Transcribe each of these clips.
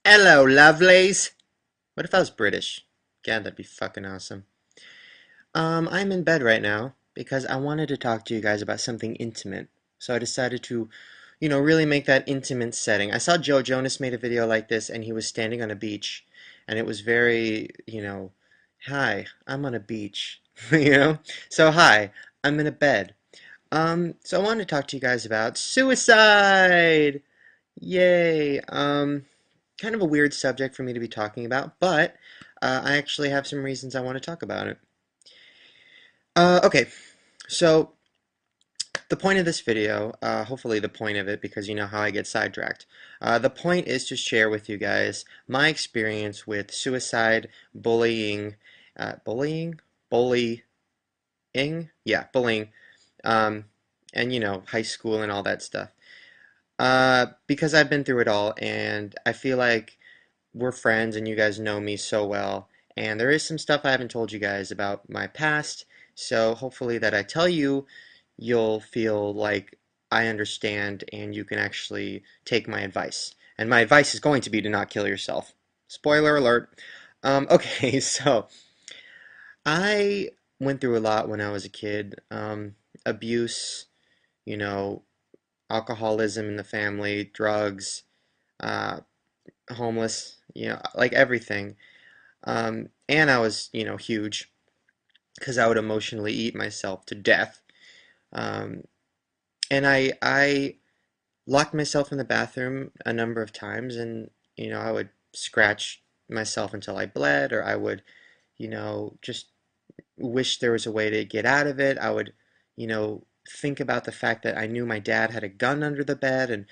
Hello, lovelies. What if I was British? God, that'd be fucking awesome. I'm in bed right now because I wanted to talk to you guys about something intimate. So I decided to, really make that intimate setting. I saw Joe Jonas made a video like this and he was standing on a beach and it was very, hi, I'm on a beach, you know? So hi, I'm in a bed. So I wanted to talk to you guys about suicide. Yay. Kind of a weird subject for me to be talking about, but I actually have some reasons I want to talk about it. Okay, so the point of this video, hopefully the point of it, because you know how I get sidetracked. The point is to share with you guys my experience with suicide, bullying, bullying, bullying, yeah, bullying, um, and high school and all that stuff. Because I've been through it all, and I feel like we're friends and you guys know me so well. And there is some stuff I haven't told you guys about my past. So hopefully that I tell you, you'll feel like I understand and you can actually take my advice. And my advice is going to be to not kill yourself. Spoiler alert. Okay, so I went through a lot when I was a kid. Abuse, you know, alcoholism in the family, drugs, uh, homeless, like everything. And I was, huge because I would emotionally eat myself to death. Um, and I locked myself in the bathroom a number of times, and I would scratch myself until I bled, or I would, just wish there was a way to get out of it. I would, think about the fact that I knew my dad had a gun under the bed, and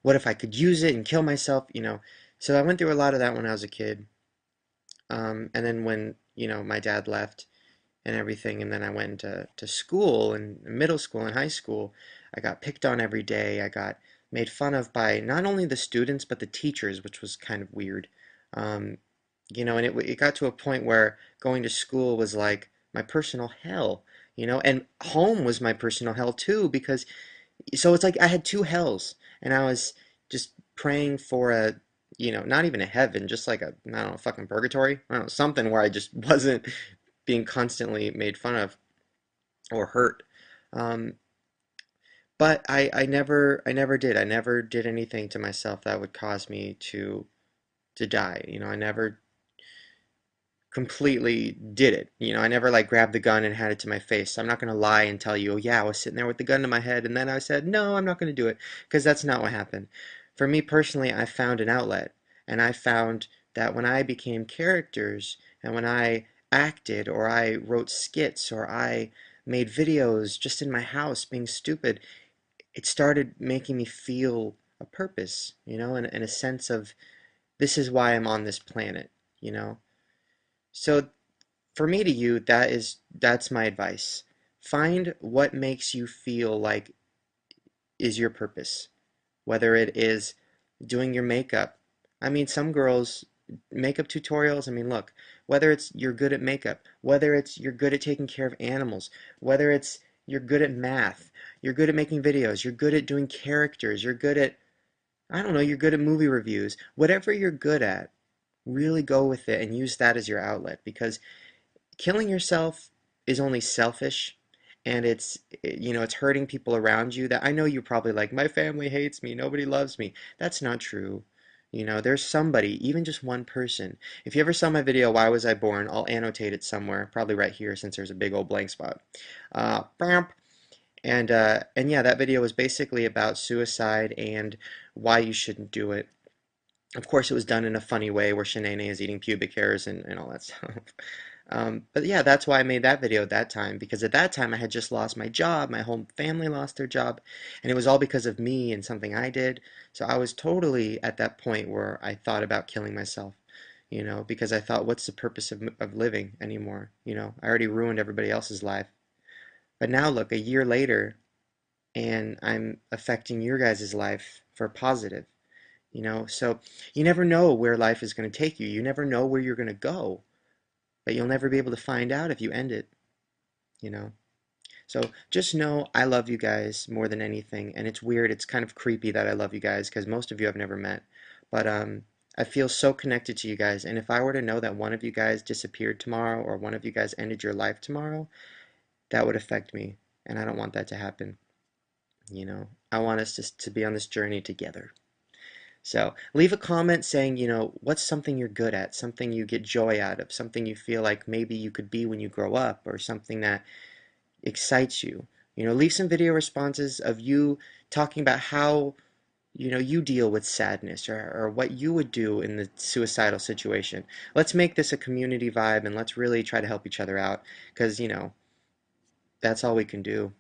what if I could use it and kill myself. So I went through a lot of that when I was a kid. And then when, my dad left and everything, and then I went to school and middle school and high school, I got picked on every day. I got made fun of by not only the students but the teachers, which was kind of weird. Um, and it got to a point where going to school was like my personal hell, and home was my personal hell too, because so it's like I had two hells, and I was just praying for not even a heaven, just like I don't know, fucking purgatory. I don't know, something where I just wasn't being constantly made fun of or hurt. Um, but I never did. I never did anything to myself that would cause me to die. I never completely did it. I never like grabbed the gun and had it to my face. I'm not going to lie and tell you, oh yeah, I was sitting there with the gun to my head and then I said, no, I'm not going to do it, because that's not what happened. For me personally, I found an outlet, and I found that when I became characters and when I acted or I wrote skits or I made videos just in my house being stupid, it started making me feel a purpose, and a sense of this is why I'm on this planet, you know? So for me to you, that's my advice. Find what makes you feel like is your purpose. Whether it is doing your makeup. I mean, some girls makeup tutorials, I mean, look, whether it's you're good at makeup, whether it's you're good at taking care of animals, whether it's you're good at math, you're good at making videos, you're good at doing characters, you're good at I don't know, you're good at movie reviews. Whatever you're good at, really go with it and use that as your outlet, because killing yourself is only selfish, and it's hurting people around you. That I know you're probably like, my family hates me, nobody loves me. That's not true. There's somebody, even just one person. If you ever saw my video, Why Was I Born? I'll annotate it somewhere, probably right here since there's a big old blank spot. Bam. And yeah, that video was basically about suicide and why you shouldn't do it. Of course, it was done in a funny way where Shanae is eating pubic hairs and all that stuff. But yeah, that's why I made that video at that time, because at that time I had just lost my job, my whole family lost their job, and it was all because of me and something I did. So I was totally at that point where I thought about killing myself, because I thought, what's the purpose of living anymore? I already ruined everybody else's life. But now look, a year later, and I'm affecting your guys' life for positive. So you never know where life is going to take you. You never know where you're going to go, but you'll never be able to find out if you end it, you know. So just know I love you guys more than anything, and it's weird, it's kind of creepy that I love you guys because most of you I've never met. But I feel so connected to you guys, and if I were to know that one of you guys disappeared tomorrow or one of you guys ended your life tomorrow, that would affect me, and I don't want that to happen. I want us to be on this journey together. So leave a comment saying, what's something you're good at, something you get joy out of, something you feel like maybe you could be when you grow up, or something that excites you. Leave some video responses of you talking about how, you deal with sadness, or what you would do in the suicidal situation. Let's make this a community vibe, and let's really try to help each other out, because, that's all we can do.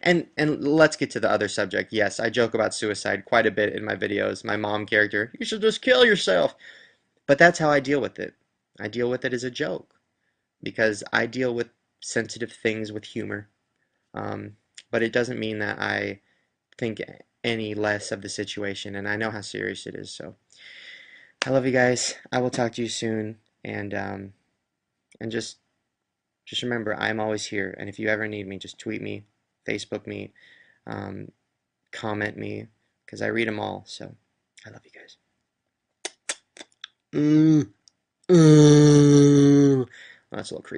And let's get to the other subject. Yes, I joke about suicide quite a bit in my videos. My mom character, you should just kill yourself. But that's how I deal with it. I deal with it as a joke because I deal with sensitive things with humor. Um, but it doesn't mean that I think any less of the situation, and I know how serious it is. So I love you guys. I will talk to you soon, and just remember, I'm always here. And if you ever need me, just tweet me, Facebook me, um, comment me, because I read them all. So I love you guys. Mm, mm. Well, that's a little creepy.